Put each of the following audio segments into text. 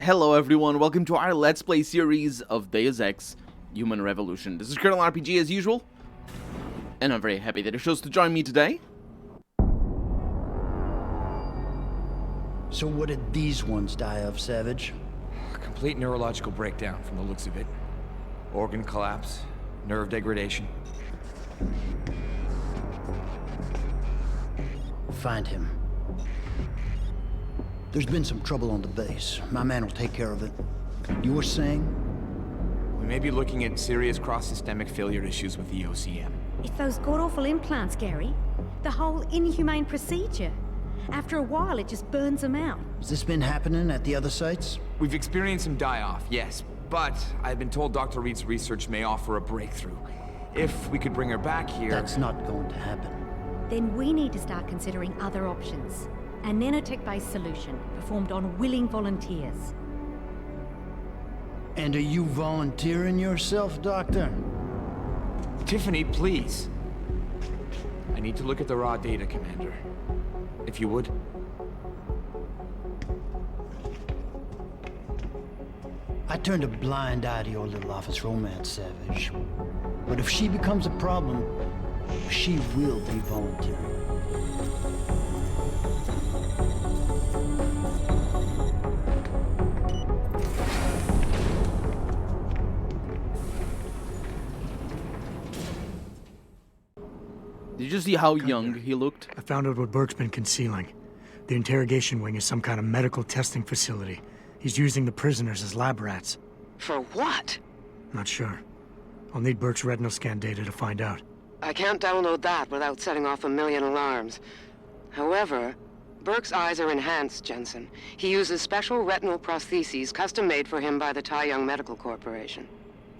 Hello everyone, welcome to our Let's Play series of Deus Ex Human Revolution. This is Colonel RPG as usual, and I'm very happy that you chose to join me today. So what did these ones die of, Savage? A complete neurological breakdown from the looks of it. Organ collapse, nerve degradation. Find him. There's been some trouble on the base. My man will take care of it. You were saying? We may be looking at serious cross-systemic failure issues with the OCM. It's those god-awful implants, Gary. The whole inhumane procedure. After a while, it just burns them out. Has this been happening at the other sites? We've experienced some die-off, yes, but I've been told Dr. Reed's research may offer a breakthrough. If we could bring her back here... That's not going to happen. Then we need to start considering other options. A nanotech-based solution performed on willing volunteers. And are you volunteering yourself, Doctor? Tiffany, please. I need to look at the raw data, Commander. If you would. I turned a blind eye to your little office romance, Savage. But if she becomes a problem, she will be volunteering. Did you see how young he looked? I found out what Burke's been concealing. The interrogation wing is some kind of medical testing facility. He's using the prisoners as lab rats. For what? Not sure. I'll need Burke's retinal scan data to find out. I can't download that without setting off a million alarms. However, Burke's eyes are enhanced, Jensen. He uses special retinal prostheses custom-made for him by the Tai Young Medical Corporation.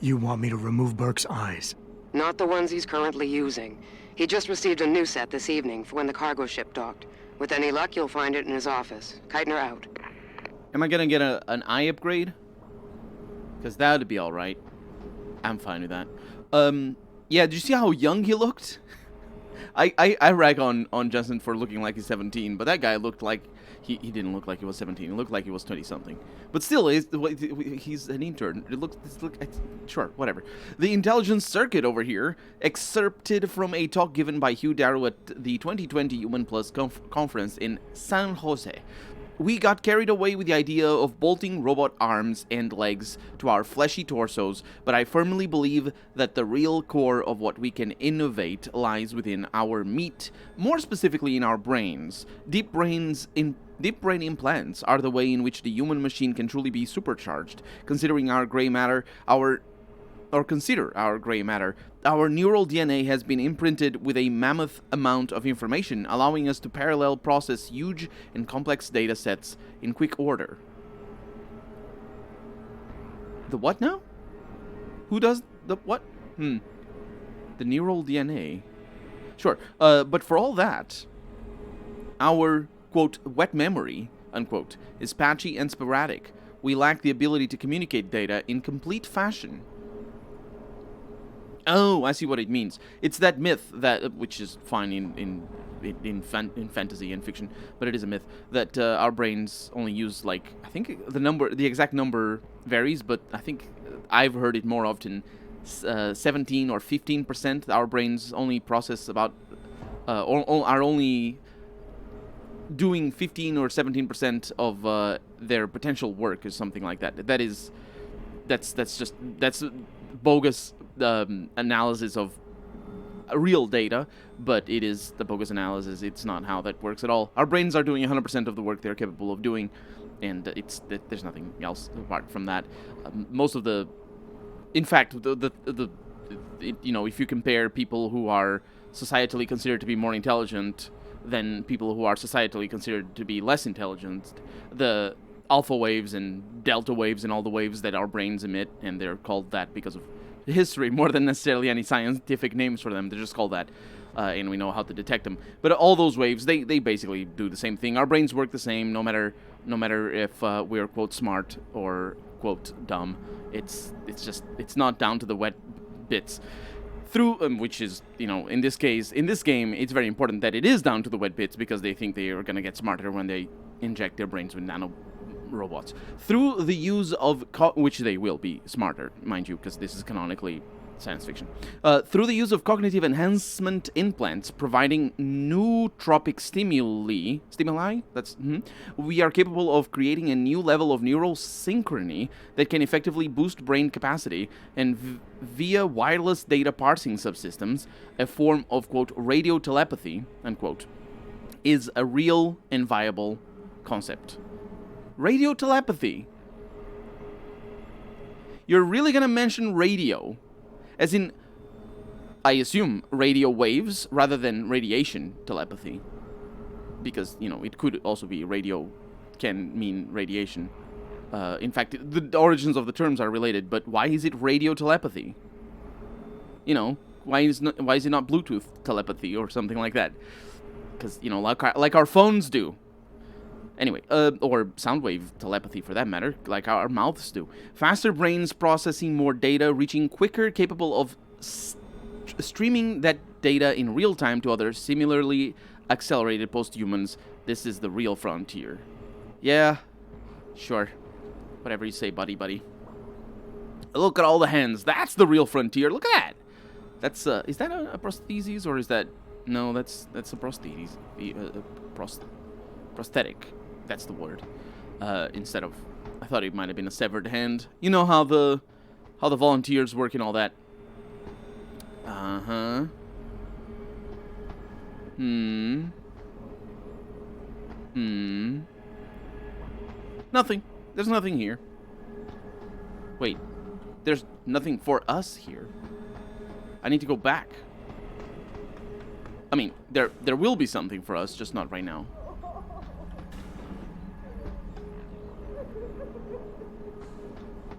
You want me to remove Burke's eyes? Not the ones he's currently using. He just received a new set this evening for when the cargo ship docked. With any luck, you'll find it in his office. Keitner out. Am I gonna get an eye upgrade? Because that would be alright. I'm fine with that. Yeah, did you see how young he looked? I rag on Justin for looking like he's 17, but that guy looked like he didn't look like he was 17. He looked like he was 20 something. But still, he's an intern. Sure, whatever. The intelligence circuit over here, excerpted from a talk given by Hugh Darrow at the 2020 Human Plus conference in San Jose. We got carried away with the idea of bolting robot arms and legs to our fleshy torsos, but I firmly believe that the real core of what we can innovate lies within our meat, more specifically in our brains. Deep brain implants are the way in which the human machine can truly be supercharged. Consider our gray matter, our neural DNA has been imprinted with a mammoth amount of information, allowing us to parallel process huge and complex data sets in quick order. The what now? Who does the what? The neural DNA. Sure, but for all that, our, quote, wet memory, unquote, is patchy and sporadic. We lack the ability to communicate data in complete fashion. Oh, I see what it means. It's that myth that, which is fine in fantasy and fiction, but it is a myth that our brains only use, like, I think the exact number varies, but I think I've heard it more often, 17 or 15%. Our brains only process about, are only doing 15 or 17% of their potential work, or something like that. That's bogus analysis of real data, but it is the bogus analysis. It's not how that works at all. Our brains are doing 100% of the work they're capable of doing, and there's nothing else apart from that. Most of the, in fact, if you compare people who are societally considered to be more intelligent than people who are societally considered to be less intelligent, the alpha waves and delta waves and all the waves that our brains emit, and they're called that because of history more than necessarily any scientific names for them. They're just called that, and we know how to detect them. But all those waves, they basically do the same thing. Our brains work the same, no matter if we're, quote, smart or, quote, dumb. It's not down to the wet bits. Through which is, in this case, in this game, it's very important that it is down to the wet bits, because they think they are going to get smarter when they inject their brains with robots. Through the use of... which they will be smarter, mind you, because this is canonically science fiction. Through the use of cognitive enhancement implants, providing nootropic stimuli, we are capable of creating a new level of neural synchrony that can effectively boost brain capacity, and via wireless data parsing subsystems, a form of, quote, radio telepathy, unquote, is a real and viable concept. Radio telepathy. You're really gonna mention radio, as in, I assume, radio waves rather than radiation telepathy, because, you know, it could also be radio can mean radiation. In fact, the origins of the terms are related, but why is it radio telepathy? You know, why is it not Bluetooth telepathy or something like that? Because, you know, like our phones do. Anyway, or soundwave telepathy for that matter, like our mouths do. Faster brains processing more data, reaching quicker, capable of streaming that data in real time to others, similarly accelerated posthumans. This is the real frontier. Yeah, sure. Whatever you say, buddy. Look at all the hands. That's the real frontier. Look at that. That's, is that a prosthesis, or is that... No, that's a prosthesis. Prosthetic. That's the word. Instead of... I thought it might have been a severed hand. You know how the volunteers work and all that. Uh-huh. Nothing. There's nothing here. Wait. There's nothing for us here. I need to go back. I mean, there will be something for us, just not right now.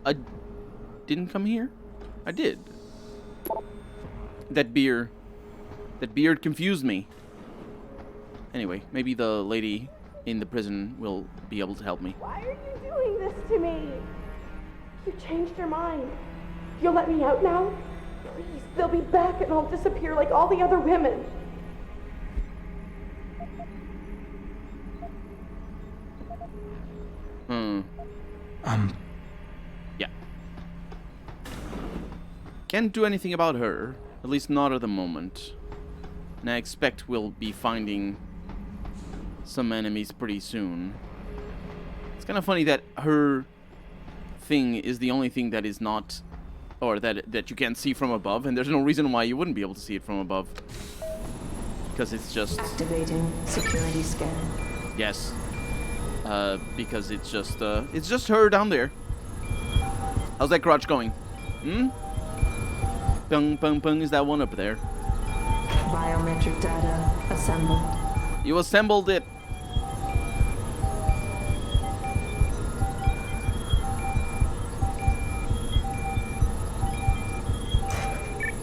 I didn't come here? I did. That beard confused me. Anyway, maybe the lady in the prison will be able to help me. Why are you doing this to me? You changed your mind. You'll let me out now? Please, they'll be back and I'll disappear like all the other women. Yeah. Can't do anything about her. At least not at the moment. And I expect we'll be finding some enemies pretty soon. It's kind of funny that her thing is the only thing that is not... Or that you can't see from above, and there's no reason why you wouldn't be able to see it from above. Because it's just... Activating security scan. Yes. Because it's just her down there. How's that crotch going? Pung, pung, pung, is that one up there? Biometric data assembled. You assembled it.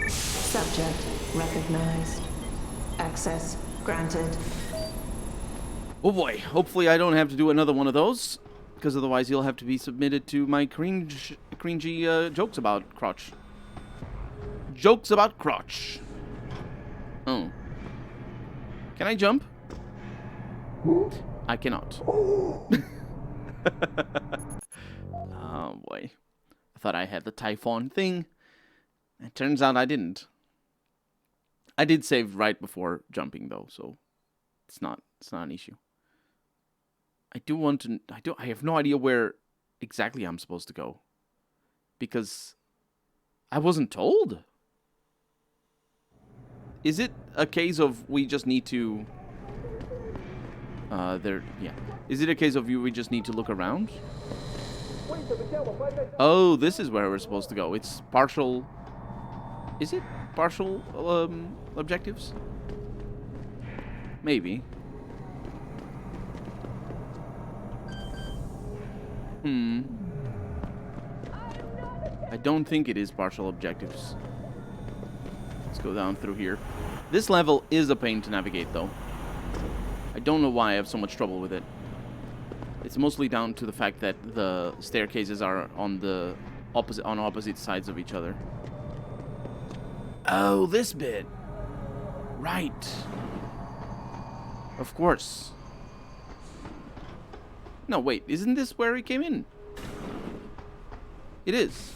Subject recognized. Access granted. Oh boy, hopefully I don't have to do another one of those, because otherwise you'll have to be submitted to my cringy jokes about crotch. Jokes about crotch. Oh. Can I jump? I cannot. Oh boy. I thought I had the Typhon thing. It turns out I didn't. I did save right before jumping though, so it's not an issue. I have no idea where exactly I'm supposed to go. Because I wasn't told. Is it a case of we just need to... Is it a case of we just need to look around? Oh, this is where we're supposed to go. It's partial... Is it partial objectives? Maybe. I don't think it is partial objectives. Let's go down through here. This level is a pain to navigate, though. I don't know why I have so much trouble with it. It's mostly down to the fact that the staircases are on the opposite sides of each other. Oh, this bit. Right. Of course. No, wait. Isn't this where he came in? It is.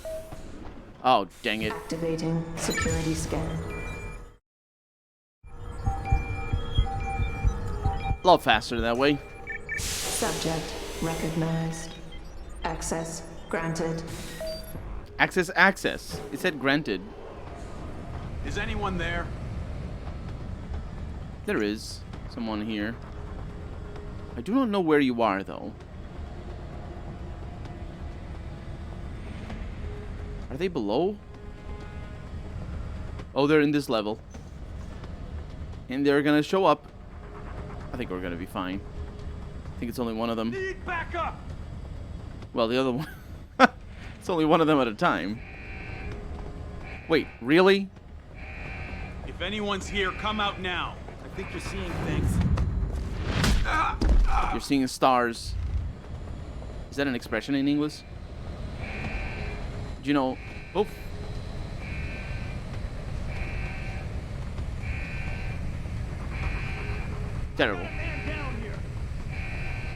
Oh, dang it. Activating security scan. A lot faster that way. Subject recognized. Access granted. Access. It said granted. Is anyone there? There is someone here. I do not know where you are, though. Are they below? Oh, they're in this level. And they're gonna show up. I think we're gonna be fine. I think it's only one of them. Need backup! Well, the other one... It's only one of them at a time. Wait, really? If anyone's here, come out now. I think you're seeing things. You're seeing stars. Is that an expression in English? Do you know... Oh. Terrible.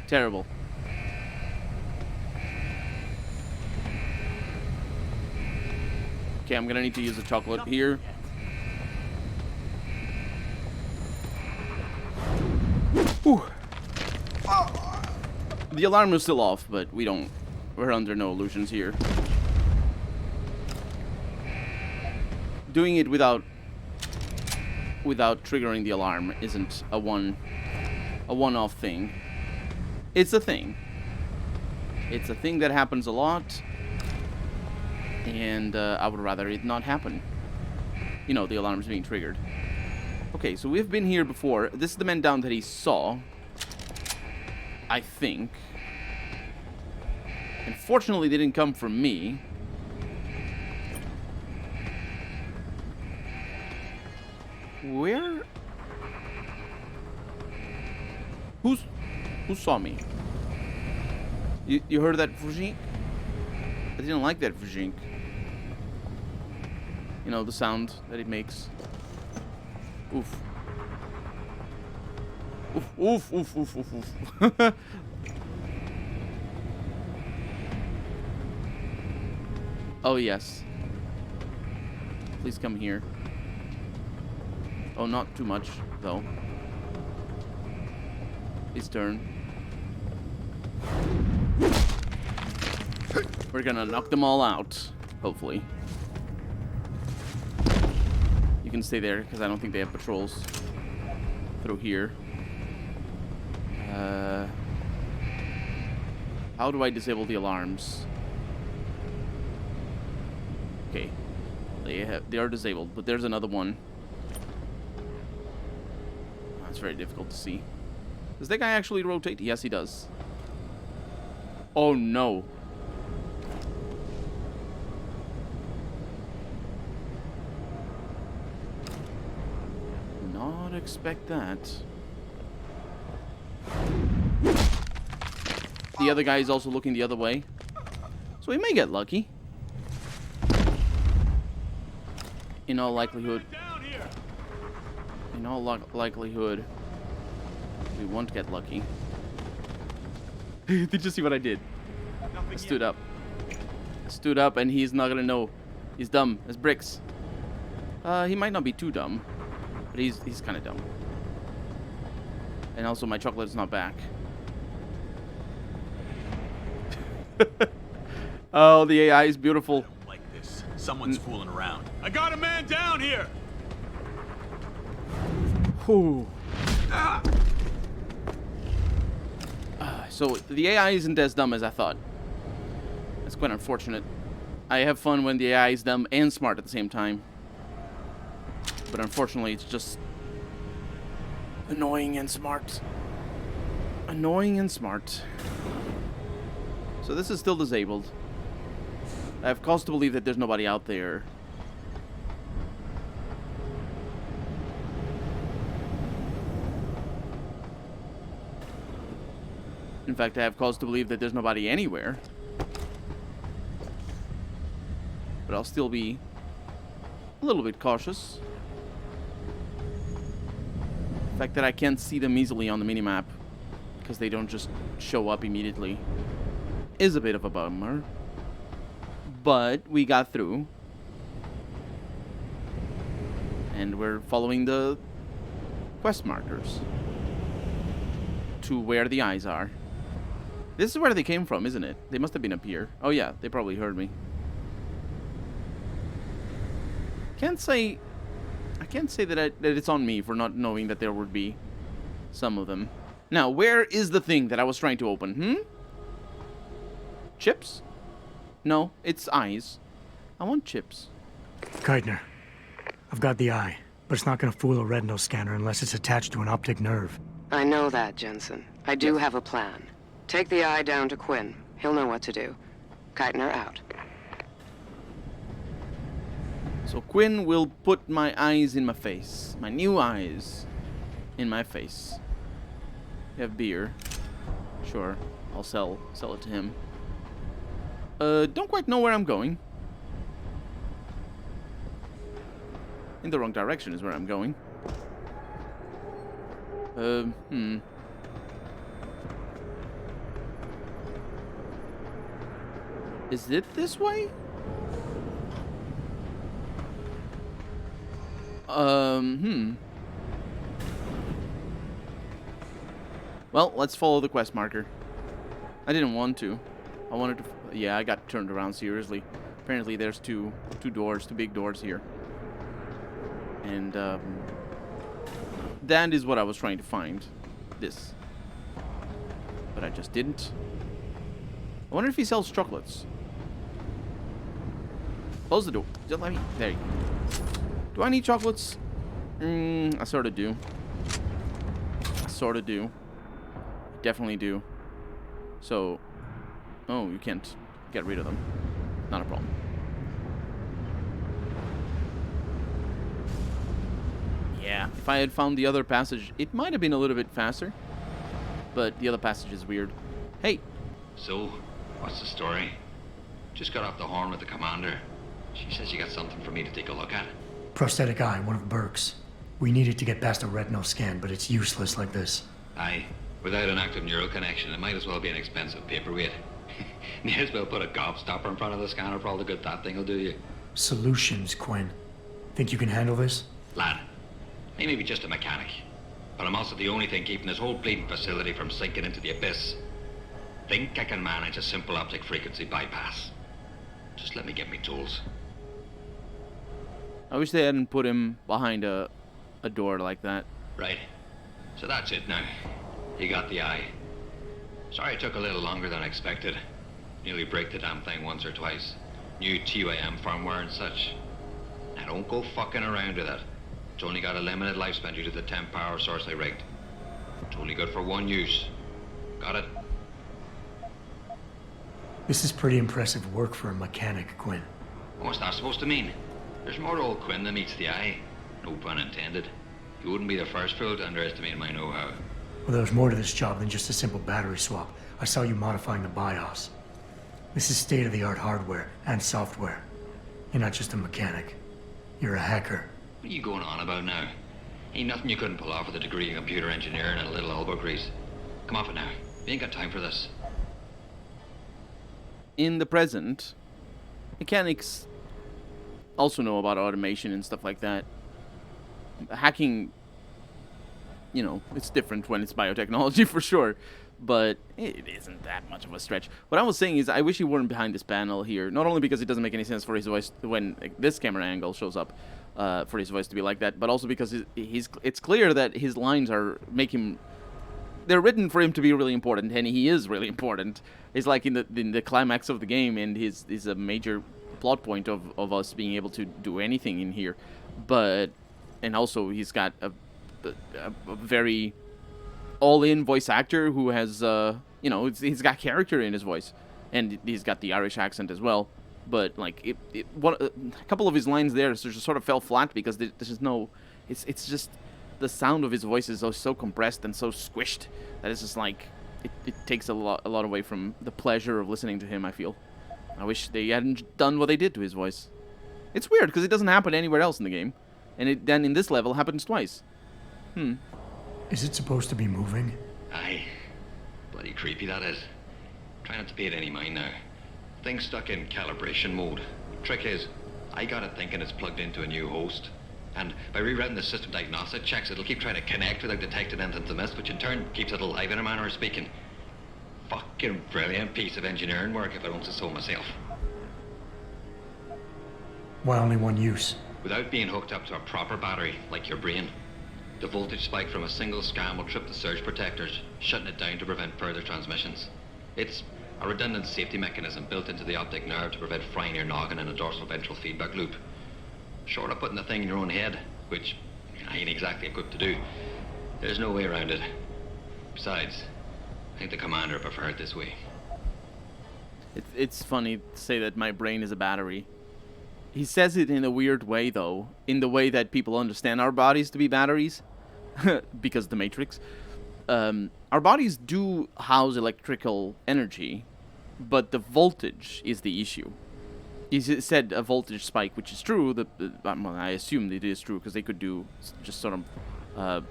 Terrible. Okay, I'm gonna need to use a chocolate here. Whew. The alarm is still off, but we're under no illusions here. Doing it without triggering the alarm isn't a one-off thing. It's a thing. It's a thing that happens a lot, and I would rather it not happen. You know, the alarm's being triggered. Okay, so we've been here before. This is the man down that he saw, I think. Unfortunately, they didn't come from me. Where? Who saw me? You heard that vujink? I didn't like that vujink. You know, the sound that it makes. Oof. Oof, oof, oof, oof, oof, oof. Oh, yes. Please come here. Oh, not too much, though. His turn. We're gonna knock them all out, hopefully. You can stay there, because I don't think they have patrols through here. How do I disable the alarms? Okay. They are disabled, but there's another one. It's very difficult to see. Does that guy actually rotate? Yes, he does. Oh, no. Not expect that. The other guy is also looking the other way. So he may get lucky. In all likelihood. In all likelihood, we won't get lucky. Did you see what I did? I stood up. I stood up and he's not gonna know. He's dumb as bricks. He might not be too dumb, but he's kind of dumb. And also my chocolate is not back. Oh, the AI is beautiful. Like this. Someone's fooling around. I got a man down here! Whew. So the AI isn't as dumb as I thought. That's quite unfortunate. I have fun when the AI is dumb and smart at the same time. But unfortunately, it's just annoying and smart. Annoying and smart. So this is still disabled. I have cause to believe that there's nobody out there. In fact, I have cause to believe that there's nobody anywhere. But I'll still be a little bit cautious. The fact that I can't see them easily on the minimap because they don't just show up immediately is a bit of a bummer. But we got through. And we're following the quest markers to where the eyes are. This is where they came from, isn't it? They must have been up here. Oh yeah, they probably heard me. I can't say that it's on me for not knowing that there would be some of them. Now, where is the thing that I was trying to open? Chips? No, it's eyes. I want chips. Keitner, I've got the eye, but it's not gonna fool a retinal scanner unless it's attached to an optic nerve. I know that, Jensen. I do have a plan. Take the eye down to Quinn. He'll know what to do. Keitner out. So Quinn will put my eyes in my face. My new eyes in my face. You have beer. Sure, I'll sell it to him. Don't quite know where I'm going. In the wrong direction is where I'm going. Is it this way? Well, let's follow the quest marker. I didn't want to. I wanted to... Yeah, I got turned around, seriously. Apparently there's two big doors here. And, that is what I was trying to find. This. But I just didn't. I wonder if he sells chocolates. Close the door. Just let me... There you go. Do I need chocolates? I sort of do. Definitely do. So... Oh, you can't get rid of them. Not a problem. Yeah, if I had found the other passage, it might have been a little bit faster. But the other passage is weird. Hey! So, what's the story? Just got off the horn with the commander. She says you got something for me to take a look at. Prosthetic eye, one of Burke's. We needed to get past a retinal scan, but it's useless like this. Aye. Without an active neural connection, it might as well be an expensive paperweight. May as well put a gobstopper in front of the scanner for all the good that thing will do you. Solutions, Quinn. Think you can handle this? Lad, I may be just a mechanic, but I'm also the only thing keeping this whole bleeding facility from sinking into the abyss. Think I can manage a simple optic frequency bypass. Just let me get me tools. I wish they hadn't put him behind a door like that. Right. So that's it now. You got the eye. Sorry it took a little longer than I expected. Nearly break the damn thing once or twice. New TUAM firmware and such. Now don't go fucking around with it. It's only got a limited lifespan due to the temp power source I rigged. It's only good for one use. Got it? This is pretty impressive work for a mechanic, Quinn. What's that supposed to mean? There's more to old Quinn than meets the eye. No pun intended. You wouldn't be the first fool to underestimate my know-how. Well, there's more to this job than just a simple battery swap. I saw you modifying the BIOS. This is state-of-the-art hardware and software. You're not just a mechanic. You're a hacker. What are you going on about now? Ain't nothing you couldn't pull off with a degree in computer engineering and a little elbow grease. Come off it now. We ain't got time for this. In the present, mechanics also know about automation and stuff like that. Hacking, you know, it's different when it's biotechnology for sure, but it isn't that much of a stretch. What I was saying is I wish he weren't behind this panel here, not only because it doesn't make any sense for his voice when this camera angle shows up, for his voice to be like that, but also because it's clear that his lines they're written for him to be really important, and he is really important. It's like in the climax of the game, and he's a major plot point of us being able to do anything in here. And also he's got a very all-in voice actor who has, he's got character in his voice, and he's got the Irish accent as well. But like a couple of his lines there just sort of fell flat because there's just no, it's just the sound of his voice is so compressed and so squished that it's just like it takes a lot away from the pleasure of listening to him. I feel. I wish they hadn't done what they did to his voice. It's weird because it doesn't happen anywhere else in the game, and it then in this level happens twice. Is it supposed to be moving? Aye. Bloody creepy, that is. Try not to pay it any mind now. Thing's stuck in calibration mode. Trick is, I got it thinking it's plugged into a new host. And by rewriting the system diagnostic checks, it'll keep trying to connect without detecting anything's amiss, which in turn keeps it alive in a manner of speaking. Fucking brilliant piece of engineering work if I don't say so myself. Why only one use? Without being hooked up to a proper battery, like your brain. The voltage spike from a single scan will trip the surge protectors, shutting it down to prevent further transmissions. It's a redundant safety mechanism built into the optic nerve to prevent frying your noggin in a dorsal ventral feedback loop. Short of putting the thing in your own head, which I ain't exactly equipped to do, there's no way around it. Besides, I think the commander preferred it this way. It's funny to say that my brain is a battery. He says it in a weird way, though, in the way that people understand our bodies to be batteries, because the Matrix. Our bodies do house electrical energy, but the voltage is the issue. He said a voltage spike, which is true. I assume it is true, because they could do just sort of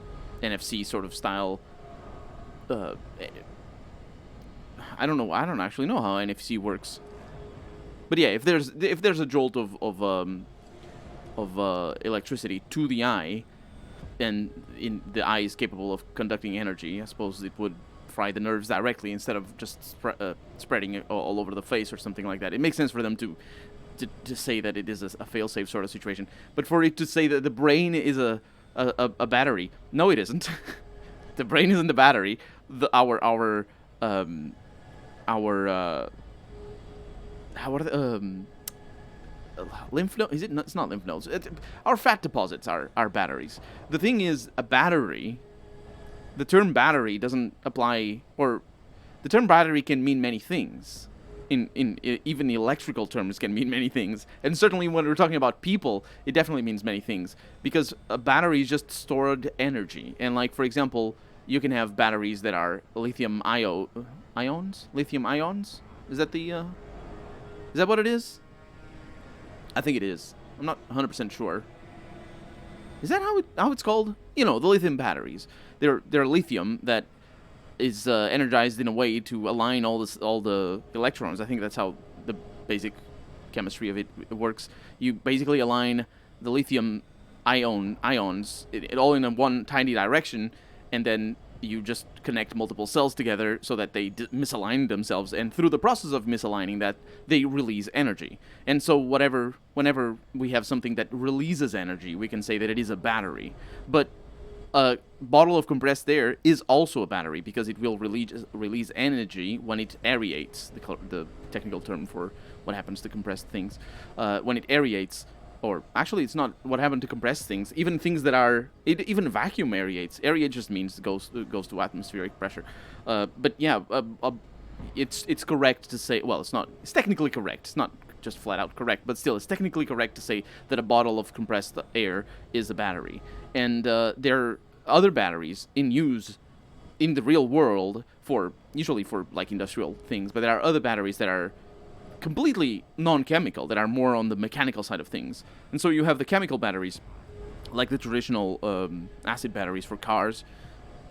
NFC sort of style. I don't know. I don't actually know how NFC works. But yeah, if there's a jolt of electricity to the eye, and the eye is capable of conducting energy, I suppose it would fry the nerves directly instead of just spreading it all over the face or something like that. It makes sense for them to say that it is a fail-safe sort of situation. But for it to say that the brain is a battery, no, it isn't. The brain isn't the battery. Our how are the lymph nodes? Is it? It's not lymph nodes. Our fat deposits are batteries. The thing is, a battery. The term battery doesn't apply, or the term battery can mean many things. In even electrical terms can mean many things, and certainly when we're talking about people, it definitely means many things, because a battery is just stored energy. And like, for example, you can have batteries that are lithium ions. Lithium ions. Is that the? Is that what it is? I think it is. I'm not 100% sure. Is that how it's called? You know, the lithium batteries. They're lithium that is energized in a way to align all the electrons. I think that's how the basic chemistry of it works. You basically align the lithium ions it all in one tiny direction, and then you just connect multiple cells together so that they misalign themselves, and through the process of misaligning that, they release energy. And so whenever we have something that releases energy, we can say that it is a battery. But a bottle of compressed air is also a battery, because it will release energy when it aerates, the technical term for what happens to compressed things. When it aerates, or actually it's not what happened to compressed things, even things that are, even vacuum aerates. Aerate just means it goes to atmospheric pressure. But yeah, it's correct to say, well, it's technically correct. It's not just flat out correct, but still, it's technically correct to say that a bottle of compressed air is a battery. And there are other batteries in use in the real world usually for like industrial things, but there are other batteries that are completely non-chemical, that are more on the mechanical side of things. And so you have the chemical batteries, like the traditional acid batteries for cars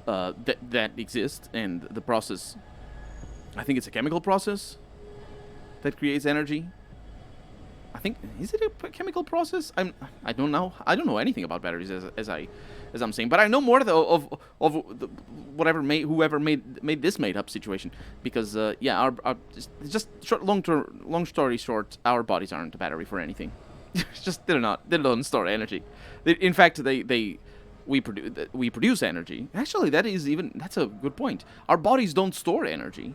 that exist, and the process, I think it's a chemical process that creates energy. I think, is it a chemical process? I don't know. I don't know anything about batteries as I'm saying, but I know more of whoever made this made up situation, because yeah, our just long story short, our bodies aren't a battery for anything. It's just they don't store energy. In fact, we produce energy. Actually, that's a good point. Our bodies don't store energy.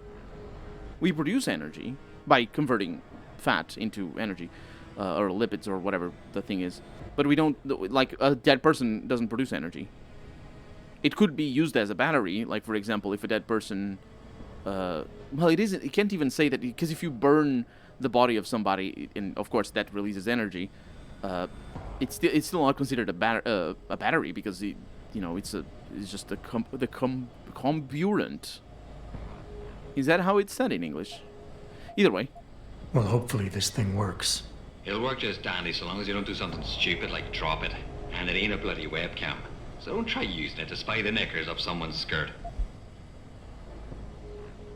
We produce energy by converting fat into energy. Or lipids, or whatever the thing is. But we don't, like, a dead person doesn't produce energy. It could be used as a battery, like, for example, if a dead person, well, it can't even say that, because if you burn the body of somebody, and of course that releases energy, it's still not considered a battery, because it's just the comburant. Is that how it's said in English? Either way. Well, hopefully this thing works. It'll work just dandy so long as you don't do something stupid like drop it. And it ain't a bloody webcam. So don't try using it to spy the knickers of someone's skirt.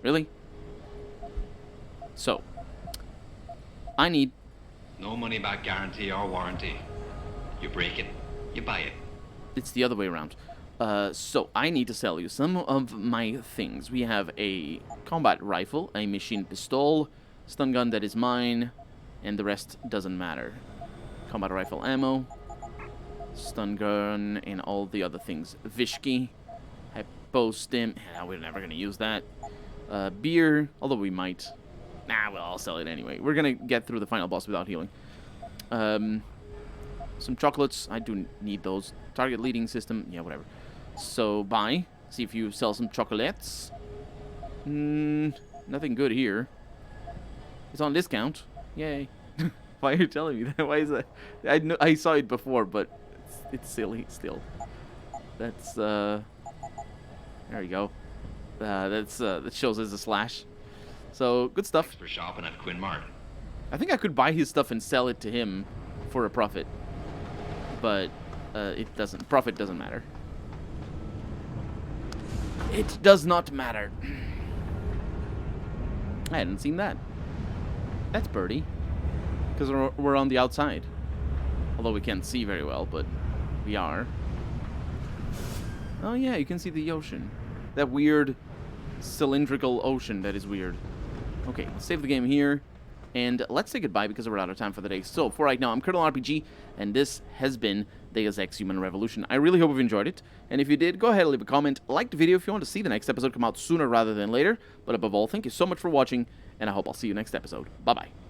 Really? So, I need... No money back guarantee or warranty. You break it, you buy it. It's the other way around. So, I need to sell you some of my things. We have a combat rifle, a machine pistol, stun gun that is mine, and the rest doesn't matter. Combat rifle ammo, stun gun, and all the other things. Vishki, hypostim. Yeah, we're never going to use that. Beer, although we might. Nah, well, I'll sell it anyway. We're going to get through the final boss without healing. Some chocolates. I do need those. Target leading system. Yeah, whatever. So, buy. See if you sell some chocolates. Nothing good here. It's on discount. Yay. Why are you telling me that? Why is that? I saw it before, but it's silly still. That's, there you go. That shows as a slash. So, good stuff. Thanks for shopping at Quinn Mart. I think I could buy his stuff and sell it to him for a profit. But, profit doesn't matter. It does not matter. I hadn't seen that. That's Birdie. Because we're on the outside. Although we can't see very well, but we are. Oh yeah, you can see the ocean. That weird cylindrical ocean that is weird. Okay, let's save the game here. And let's say goodbye because we're out of time for the day. So, for right now, I'm Colonel RPG, and this has been Deus Ex Human Revolution. I really hope you've enjoyed it. And if you did, go ahead and leave a comment. Like the video if you want to see the next episode come out sooner rather than later. But above all, thank you so much for watching, and I hope I'll see you next episode. Bye-bye.